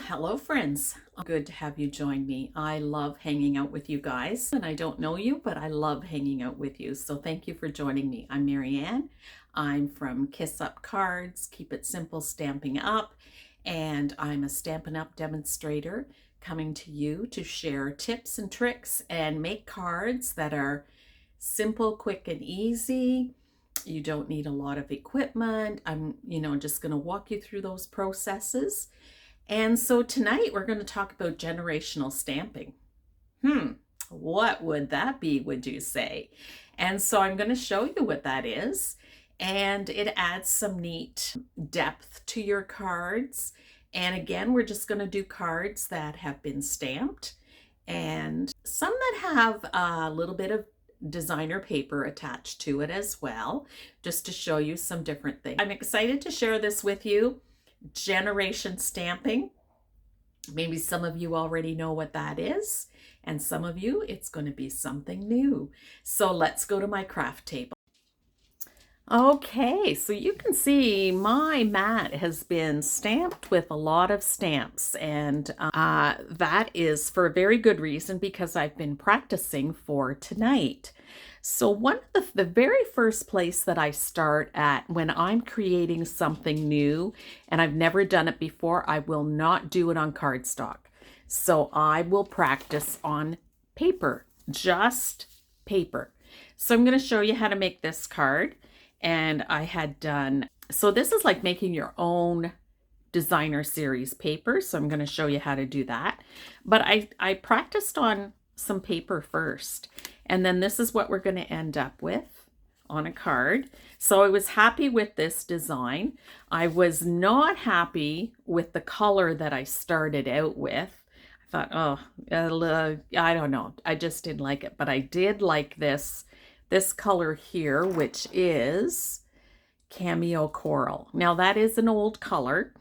Hello friends. Good to have you join me. I love hanging out with you guys, and I don't know you, but I love hanging out with you. So thank you for joining me. I'm Marianne. I'm from Kiss Up Cards, Keep It Simple Stamping Up, and I'm a Stampin' Up demonstrator coming to you to share tips and tricks and make cards that are simple, quick, and easy. You don't need a lot of equipment. I'm, just going to walk you through those processes. And so tonight we're going to talk about generational stamping. What would that be, would you say? And so I'm going to show you what that is. And it adds some neat depth to your cards. And again, we're just going to do cards that have been stamped and some that have a little bit of designer paper attached to it as well, just to show you some different things. I'm excited to share this with you. Generation stamping. Maybe some of you already know what that is, and some of you it's going to be something new. So let's go to my craft table. Okay, so you can see my mat has been stamped with a lot of stamps, and that is for a very good reason, because I've been practicing for tonight. So one of the very first place that I start at when I'm creating something new and I've never done it before, I will not do it on cardstock. So I will practice on paper, just paper. So I'm going to show you how to make this card. And I had done, so this is like making your own designer series paper. So I'm going to show you how to do that. But I practiced on some paper first. And then this is what we're going to end up with on a card. So I was happy with this design. I was not happy with the color that I started out with. I thought, oh, I don't know. I just didn't like it. But I did like this color here, which is Cameo Coral. Now that is an old color,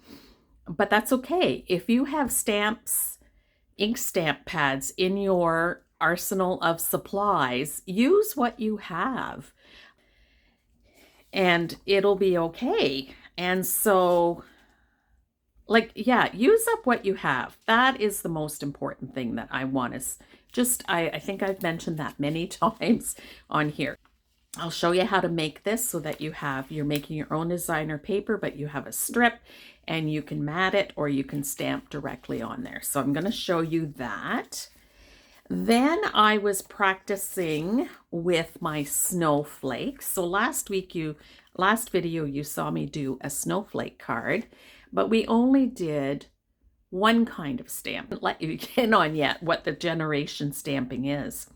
but that's okay. If you have stamps, ink stamp pads in your arsenal of supplies, use what you have and it'll be okay. And so, use up what you have. That is the most important thing that I want is I think I've mentioned that many times on here. I'll show you how to make this so that you're making your own designer paper, but you have a strip and you can mat it or you can stamp directly on there. So I'm going to show you that. Then I was practicing with my snowflakes. So last video you saw me do a snowflake card, but we only did one kind of stamp. I didn't let you in on yet what the generation stamping is.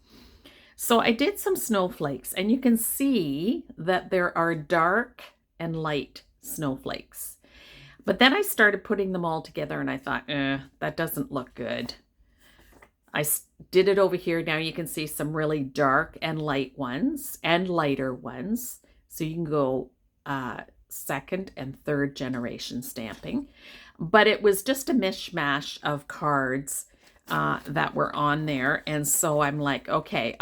So I did some snowflakes, and you can see that there are dark and light snowflakes. But then I started putting them all together and I thought, that doesn't look good. I did it over here. Now you can see some really dark and light ones and lighter ones. So you can go second and third generation stamping. But it was just a mishmash of cards that were on there. And so I'm like, okay,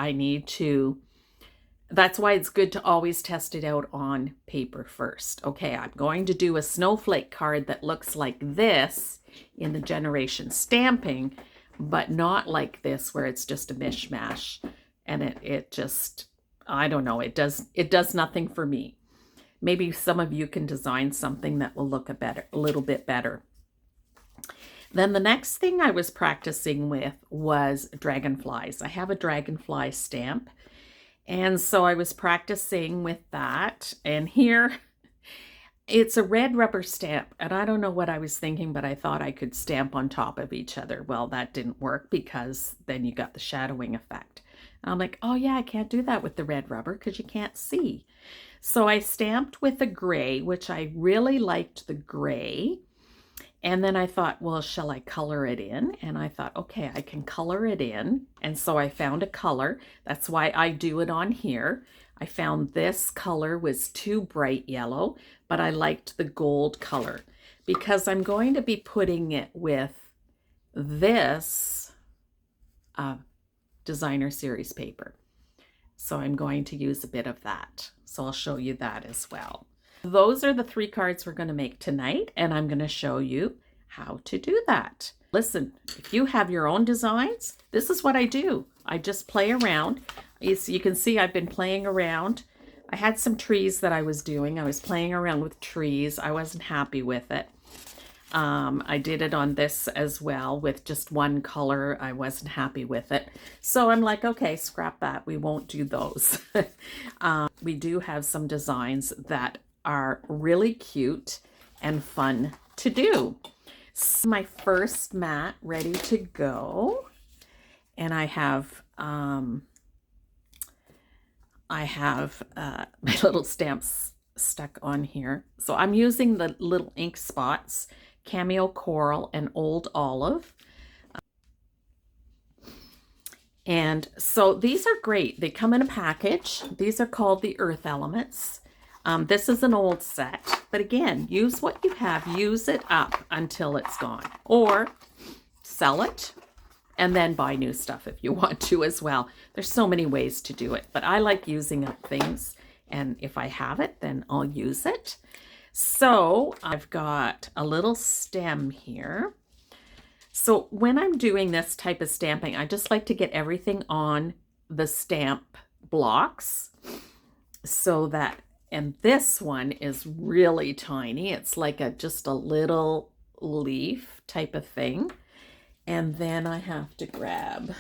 that's why it's good to always test it out on paper first. Okay, I'm going to do a snowflake card that looks like this in the generation stamping, but not like this where it's just a mishmash. And it just, I don't know, it does nothing for me. Maybe some of you can design something that will look a little bit better. Then the next thing I was practicing with was dragonflies. I have a dragonfly stamp. And so I was practicing with that. And here, it's a red rubber stamp. And I don't know what I was thinking, but I thought I could stamp on top of each other. Well, that didn't work because then you got the shadowing effect. And I'm like, oh yeah, I can't do that with the red rubber because you can't see. So I stamped with a gray, which I really liked the gray. And then I thought, well, shall I color it in? And I thought, okay, I can color it in. And so I found a color. That's why I do it on here. I found this color was too bright yellow, but I liked the gold color because I'm going to be putting it with this designer series paper. So I'm going to use a bit of that. So I'll show you that as well. Those are the 3 cards we're going to make tonight, and I'm going to show you how to do that. listen, if you have your own designs, this is what I do. I just play around. You can see I've been playing around. I had some trees that I was doing. I was playing around with trees. I wasn't happy with it. I did it on this as well with just one color. I wasn't happy with it. So I'm like, okay, scrap that. We won't do those. We do have some designs that are really cute and fun to do. So my first mat ready to go. And I have my little stamps stuck on here. So I'm using the little ink spots, Cameo Coral and Old Olive. And so these are great. They come in a package. These are called the Earth Elements. This is an old set, but again, use what you have. Use it up until it's gone, or sell it and then buy new stuff if you want to as well. There's so many ways to do it, but I like using up things, and if I have it, then I'll use it. So I've got a little stem here. So when I'm doing this type of stamping, I just like to get everything on the stamp blocks so that, and this one is really tiny. It's like just a little leaf type of thing. And then I have to grab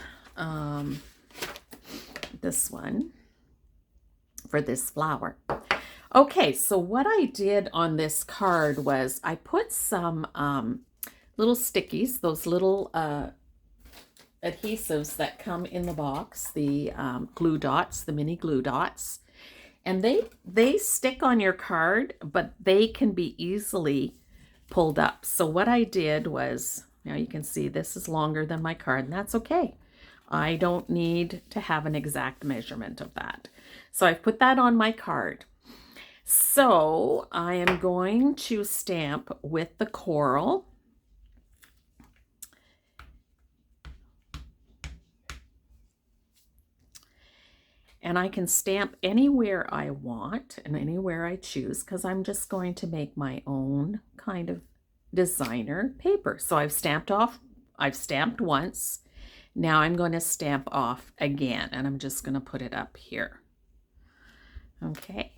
this one for this flower. Okay, so what I did on this card was I put some little stickies, those little adhesives that come in the box, the glue dots, the mini glue dots. And they stick on your card, but they can be easily pulled up. So what I did was, now you can see this is longer than my card, and that's okay. I don't need to have an exact measurement of that. So I've put that on my card. So I am going to stamp with the coral. And I can stamp anywhere I want and anywhere I choose, because I'm just going to make my own kind of designer paper. So I've stamped once. Now I'm going to stamp off again, and I'm just going to put it up here. Okay.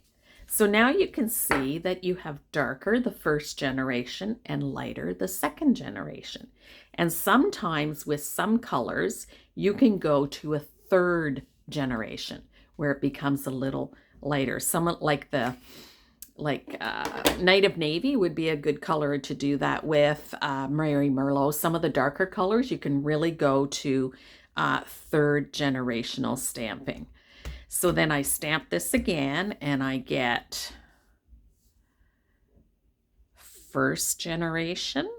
So now you can see that you have darker the first generation and lighter the second generation. And sometimes with some colors, you can go to a third generation where it becomes a little lighter. Some like Night of Navy would be a good color to do that with. Mary Merlot, some of the darker colors, you can really go to third generational stamping. So then I stamp this again and I get first generation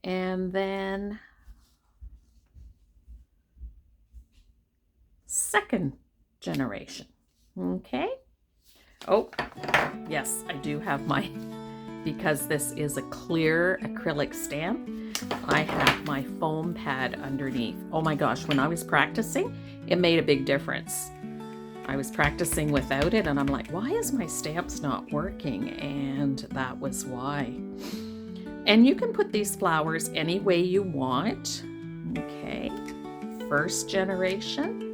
and then second generation. Okay. Oh, yes, I do have my, because this is a clear acrylic stamp, I have my foam pad underneath. Oh my gosh, when I was practicing, it made a big difference. I was practicing without it and I'm like, why is my stamps not working? And that was why. And you can put these flowers any way you want. Okay, first generation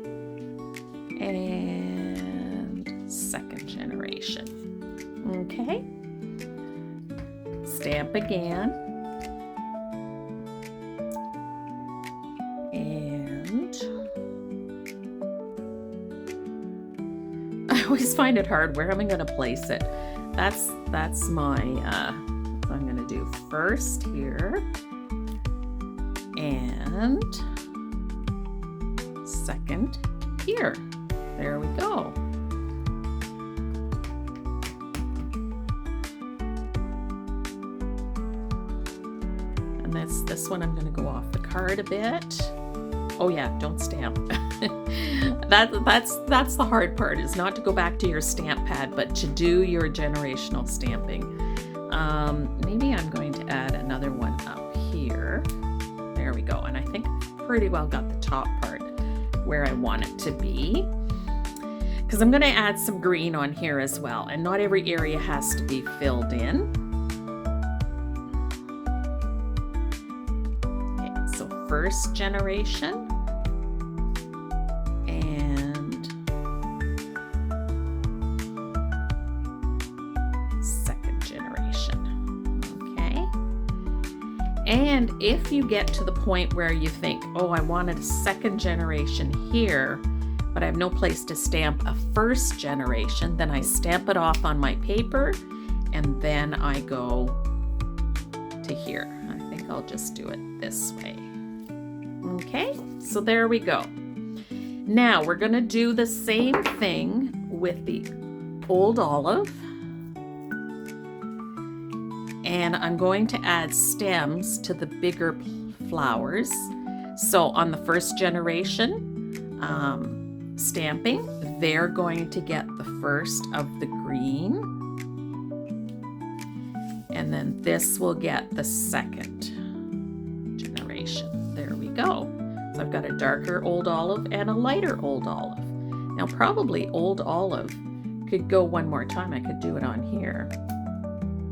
and second generation. Okay, stamp again. And I always find it hard. Where am I going to place it? That's my, so I'm going to do first here and second here. There we go. And this one I'm going to go off the card a bit. Oh yeah, don't stamp. That's the hard part, is not to go back to your stamp pad, but to do your generational stamping. Maybe I'm going to add another one up here. There we go. And I think I've pretty well got the top part where I want it to be, because I'm going to add some green on here as well, and not every area has to be filled in. first generation and second generation. Okay. And if you get to the point where you think, oh, I wanted a second generation here, but I have no place to stamp a first generation, then I stamp it off on my paper and then I go to here. I think I'll just do it this way. Okay, so there we go. Now we're going to do the same thing with the Old Olive. And I'm going to add stems to the bigger flowers. So on the first generation stamping, they're going to get the first of the green. And then this will get the second generation. There we go. So I've got a darker Old Olive and a lighter Old Olive. Now probably Old Olive could go one more time. I could do it on here.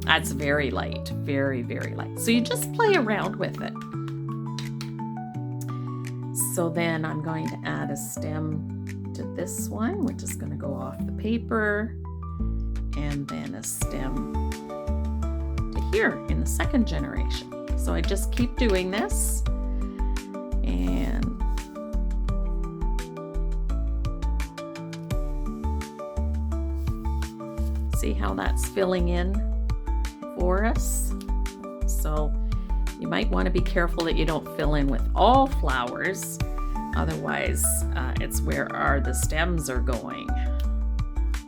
That's very light, very, very light. So you just play around with it. So then I'm going to add a stem to this one, which is going to go off the paper, and then a stem to here in the second generation. So I just keep doing this, and see how that's filling in for us. So you might want to be careful that you don't fill in with all flowers, otherwise it's where the stems are going.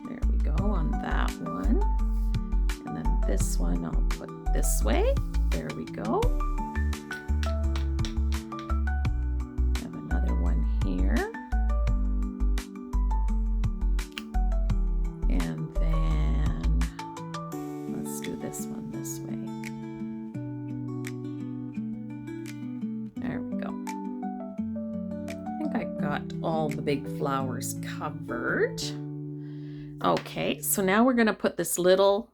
There we go on that one, and then this one I'll put this way. There we go. Have another one here, and then let's do this one this way. There we go. I think I got all the big flowers covered. Okay, so now we're going to put this little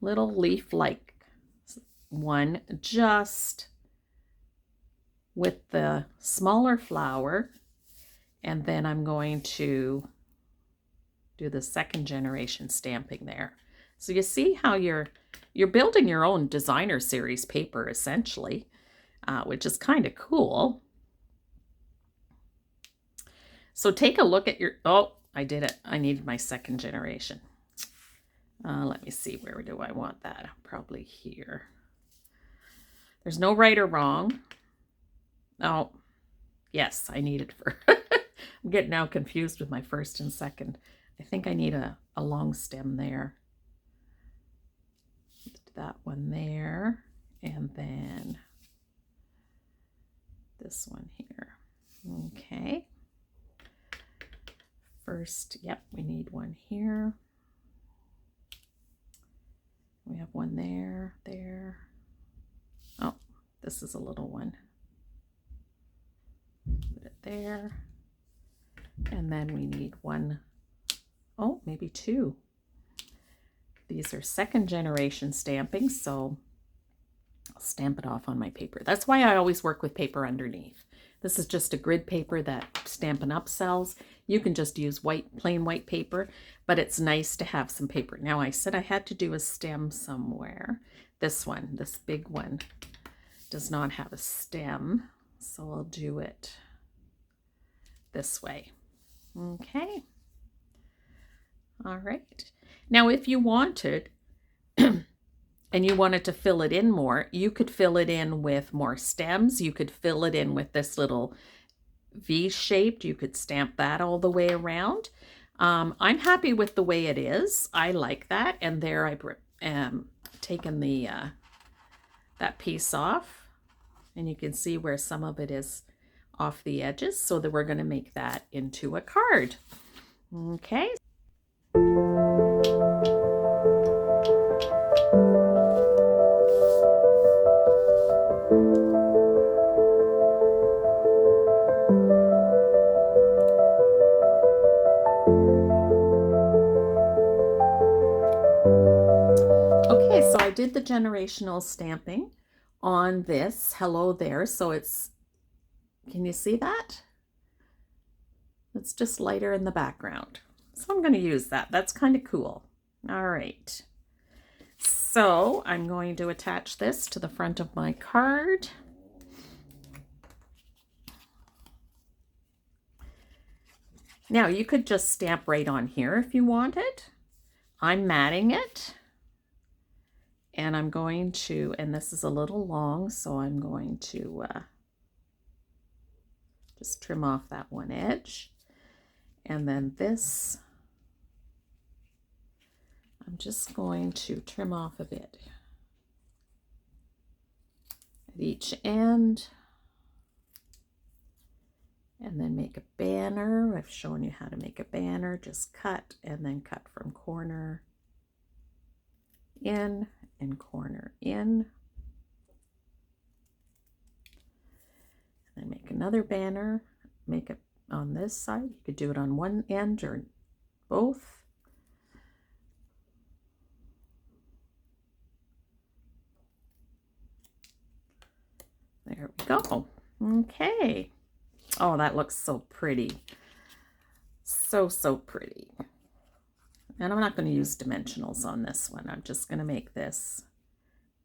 leaf-like one just with the smaller flower, and then I'm going to do the second generation stamping there. So you see how you're building your own designer series paper essentially, which is kind of cool. So take a look at your, oh, I did it. I needed my second generation. Let me see, where do I want that? Probably here. There's no right or wrong. Oh, yes, I need it for, I'm getting now confused with my first and second. I think I need a long stem there. That one there, and then this one here. Okay. First, yep, we need one here. We have one there, there. Oh, this is a little one. Put it there. And then we need one, oh, maybe two. These are second generation stamping, so I'll stamp it off on my paper. That's why I always work with paper underneath. This is just a grid paper that Stampin' Up! Sells. You can just use plain white paper, but it's nice to have some paper. Now I said I had to do a stem somewhere. This one, this big one, does not have a stem, so I'll do it this way. Okay. All right. Now if you wanted, and you wanted to fill it in more, you could fill it in with more stems. You could fill it in with this little V-shaped. You could stamp that all the way around. I'm happy with the way it is. I like that. And there I taken the that piece off, and you can see where some of it is off the edges, so that we're going to make that into a card. Okay. Okay, so I did the generational stamping on this hello there. So it's, can you see that? It's just lighter in the background. So I'm going to use that. That's kind of cool. All right. So I'm going to attach this to the front of my card. Now you could just stamp right on here if you wanted. I'm matting it. And I'm going to, and this is a little long, so I'm going to just trim off that one edge. And then this, I'm just going to trim off a bit at each end. And then make a banner. I've shown you how to make a banner. Just cut and then cut from corner in and corner in. And then make another banner. Make it on this side. You could do it on one end or both. There we go. Okay. Oh, that looks so pretty. So pretty. And I'm not going to use dimensionals on this one. I'm just going to make this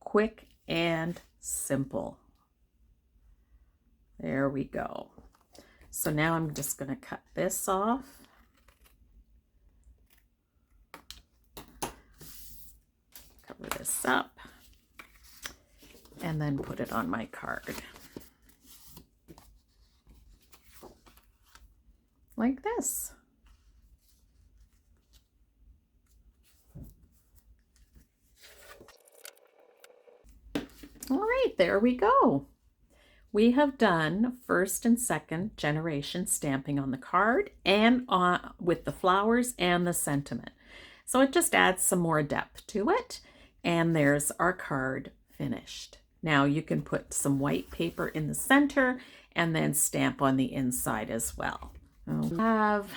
quick and simple. There we go. So now I'm just going to cut this off. Cover this up. And then put it on my card. Like this. All right, there we go. We have done first and second generation stamping on the card and with the flowers and the sentiment. So it just adds some more depth to it. And there's our card finished. Now you can put some white paper in the center and then stamp on the inside as well. I have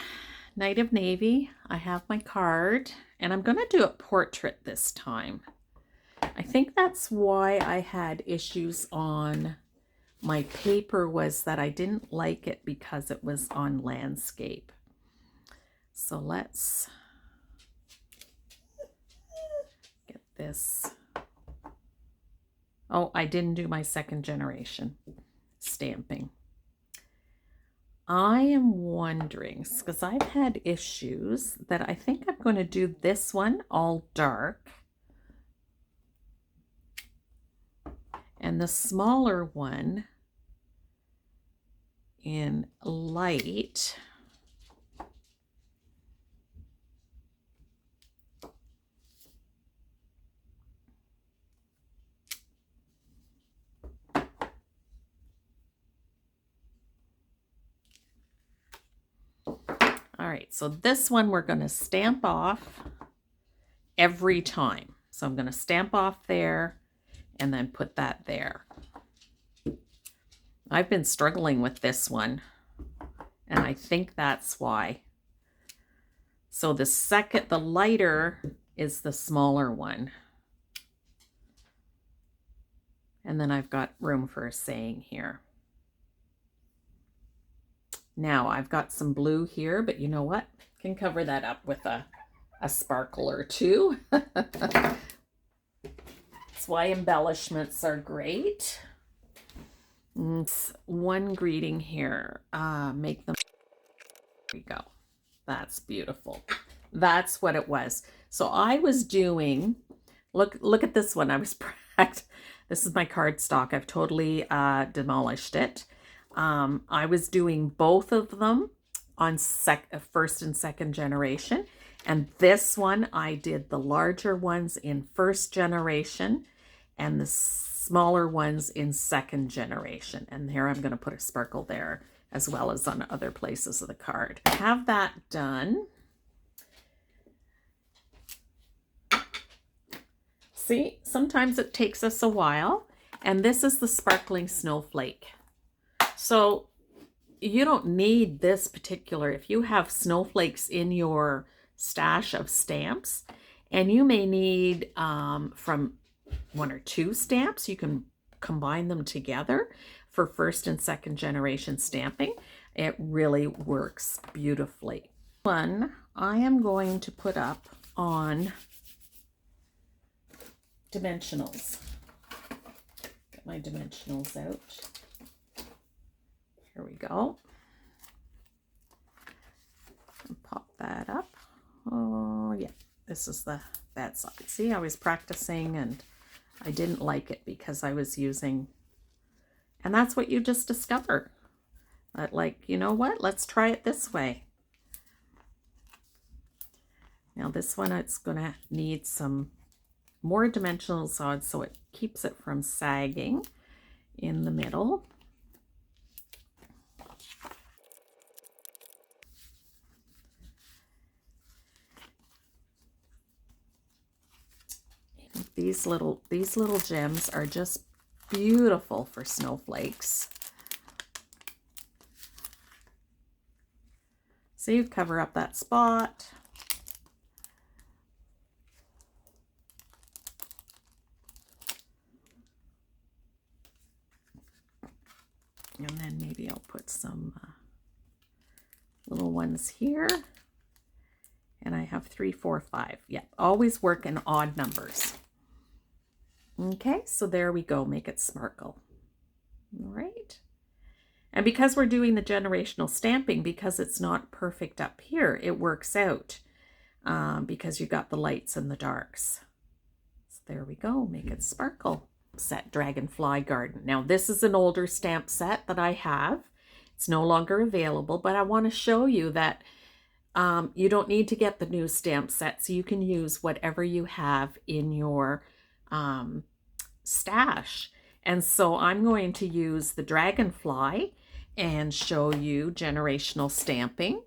Night of Navy. I have my card, and I'm going to do a portrait this time. I think that's why I had issues on my paper, was that I didn't like it because it was on landscape. So let's get this. Oh, I didn't do my second generation stamping. I am wondering, because I've had issues, that I think I'm going to do this one all dark and the smaller one in light. All right, so this one we're going to stamp off every time. So I'm going to stamp off there and then put that there. I've been struggling with this one, and I think that's why. So the lighter is the smaller one. And then I've got room for a saying here. Now I've got some blue here, but you know what? Can cover that up with a sparkle or two. That's why embellishments are great. One greeting here. Make them. There we go. That's beautiful. That's what it was. So I was doing, look at this one. I was this is my cardstock. I've totally demolished it. I was doing both of them on first and second generation. And this one, I did the larger ones in first generation and the smaller ones in second generation. And here I'm going to put a sparkle there as well as on other places of the card. Have that done. See, sometimes it takes us a while. And this is the sparkling snowflake. So you don't need this particular, if you have snowflakes in your stash of stamps, and you may need from 1 or 2 stamps, you can combine them together for first and second generation stamping, it really works beautifully. One I am going to put up on dimensionals. Get my dimensionals out. Here we go. And pop that up. Oh yeah, this is that side. See, I was practicing and I didn't like it because I was using, and that's what you just discover. Like, you know what? Let's try it this way. Now this one, it's gonna need some more dimensional sides so it keeps it from sagging in the middle. These little gems are just beautiful for snowflakes. So you cover up that spot. And then maybe I'll put some little ones here. And I have 3, 4, 5. Yep, always work in odd numbers. Okay, so there we go. Make it sparkle. All right. And because we're doing the generational stamping, because it's not perfect up here, it works out because you got the lights and the darks. So there we go. Make it sparkle. Set Dragonfly Garden. Now this is an older stamp set that I have. It's no longer available, but I want to show you that you don't need to get the new stamp set, so you can use whatever you have in your stash. And so I'm going to use the Dragonfly and show you generational stamping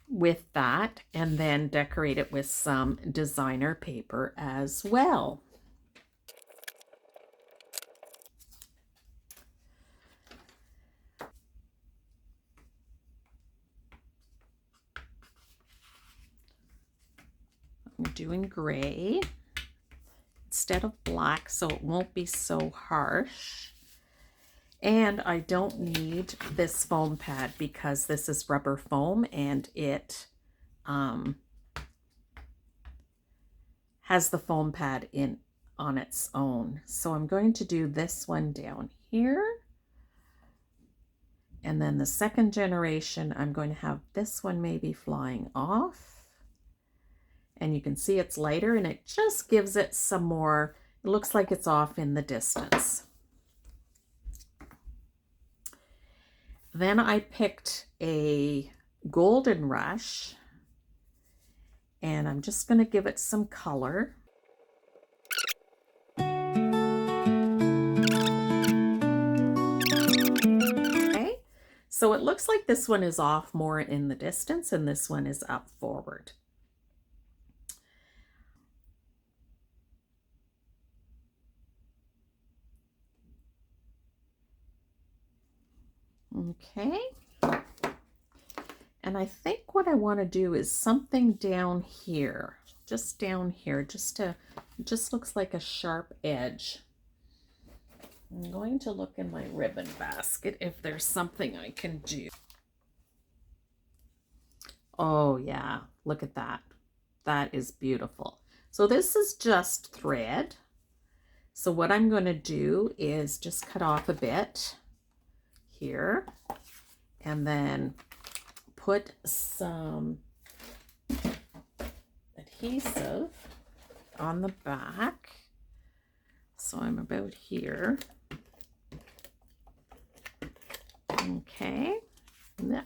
with that, and then decorate it with some designer paper as well. I'm doing gray instead of black so it won't be so harsh. And I don't need this foam pad because this is rubber foam and it has the foam pad in on its own. So I'm going to do this one down here. And then the second generation, I'm going to have this one maybe flying off. And you can see it's lighter and it just gives it some more, it looks like it's off in the distance. Then I picked a Golden Rush and I'm just going to give it some color. Okay, so it looks like this one is off more in the distance and this one is up forward. Okay, and I think what I want to do is something down here, just looks like a sharp edge. I'm going to look in my ribbon basket if there's something I can do. Oh yeah, look at that. That is beautiful. So this is just thread. So what I'm going to do is just cut off a bit here and then put some adhesive on the back. So I'm about here. Okay. Yeah.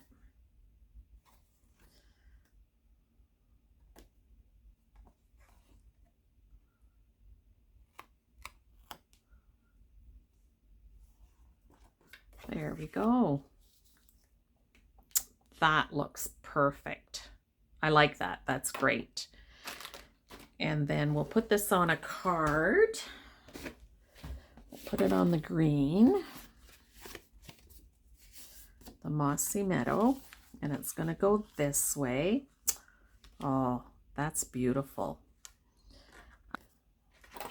There we go. That looks perfect. I like that. That's great. And then we'll put this on a card. We'll put it on the green, the Mossy Meadow, and it's going to go this way. Oh, that's beautiful.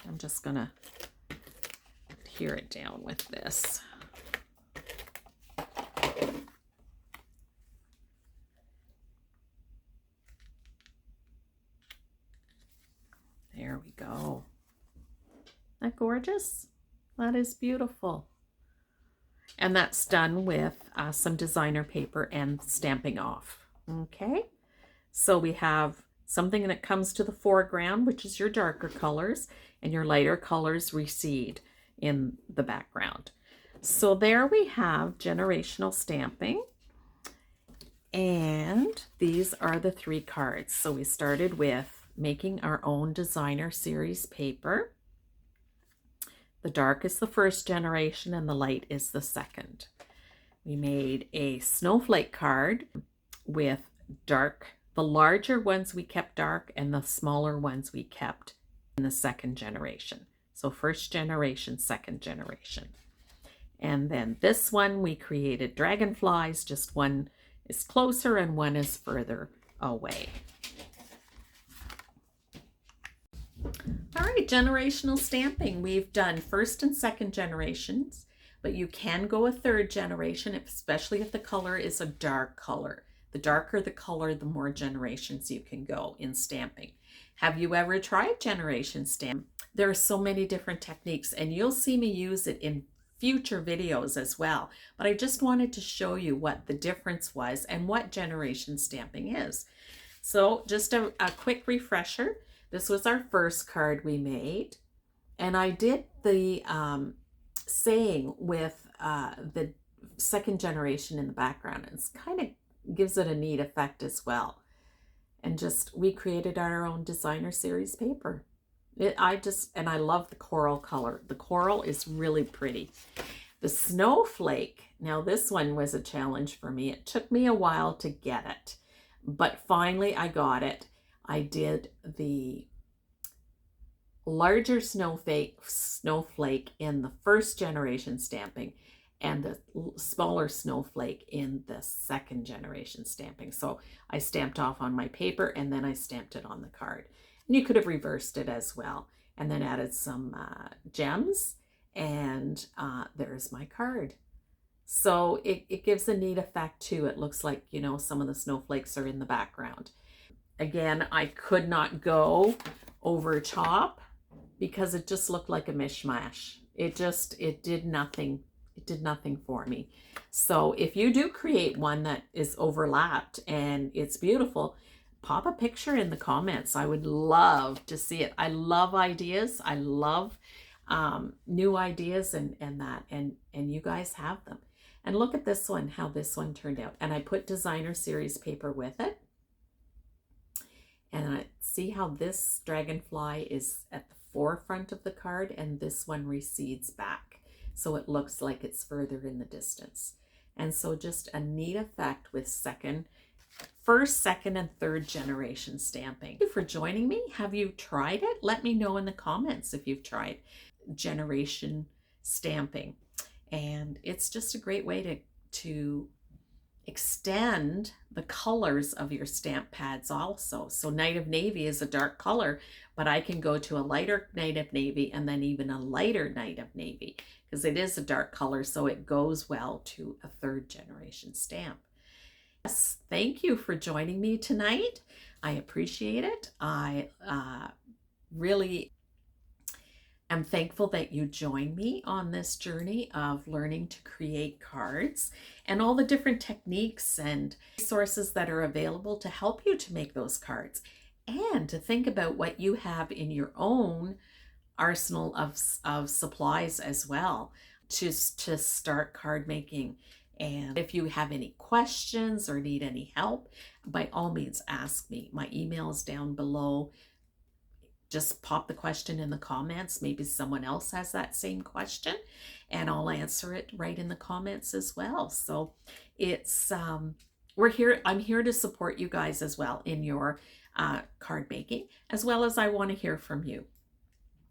I'm just going to adhere it down with this. There we go. Isn't that gorgeous? That is beautiful. And that's done with some designer paper and stamping off. Okay, so we have something that comes to the foreground, which is your darker colors, and your lighter colors recede in the background. So there we have generational stamping. And these are the 3 cards. So we started with making our own designer series paper. The dark is the first generation and the light is the second. We made a snowflake card with dark. The larger ones we kept dark and the smaller ones we kept in the second generation. So first generation, second generation. And then this one we created dragonflies, just one is closer and one is further away. All right, generational stamping. We've done first and second generations, but you can go a third generation, especially if the color is a dark color. The darker the color, the more generations you can go in stamping. Have you ever tried generation stamp? There are so many different techniques, and you'll see me use it in future videos as well. But I just wanted to show you what the difference was and what generation stamping is. So just a quick refresher. This was our first card we made, and I did the saying with the second generation in the background. It's kind of gives it a neat effect as well. And just we created our own designer series paper. I love the coral color. The coral is really pretty. The snowflake, now this one was a challenge for me. It took me a while to get it, but finally I got it. I did the larger snowflake in the first generation stamping and the smaller snowflake in the second generation stamping. So I stamped off on my paper and then I stamped it on the card. And you could have reversed it as well and then added some gems, and there's my card. So it gives a neat effect too. It looks like, you know, some of the snowflakes are in the background. Again, I could not go over top because it just looked like a mishmash. It did nothing. It did nothing for me. So if you do create one that is overlapped and it's beautiful, pop a picture in the comments. I would love to see it. I love ideas. I love new ideas and you guys have them. And look at this one, how this one turned out. And I put designer series paper with it. And I see how this dragonfly is at the forefront of the card and this one recedes back. So it looks like it's further in the distance. And so just a neat effect with first, second, and third generation stamping. Thank you for joining me. Have you tried it? Let me know in the comments if you've tried generation stamping. And it's just a great way to extend the colors of your stamp pads also. So Night of Navy is a dark color, but I can go to a lighter Night of Navy and then even a lighter Night of Navy because it is a dark color, so it goes well to a third generation stamp. Yes, thank you for joining me tonight. I appreciate it. I really am thankful that you join me on this journey of learning to create cards and all the different techniques and resources that are available to help you to make those cards and to think about what you have in your own arsenal of supplies as well to start card making. And if you have any questions or need any help, by all means ask me. My email is down below. Just pop the question in the comments. Maybe someone else has that same question and I'll answer it right in the comments as well. So it's we're here. I'm here to support you guys as well in your card making, as well as I want to hear from you.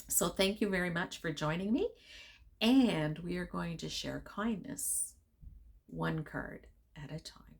So thank you very much for joining me, and we are going to share kindness one card at a time.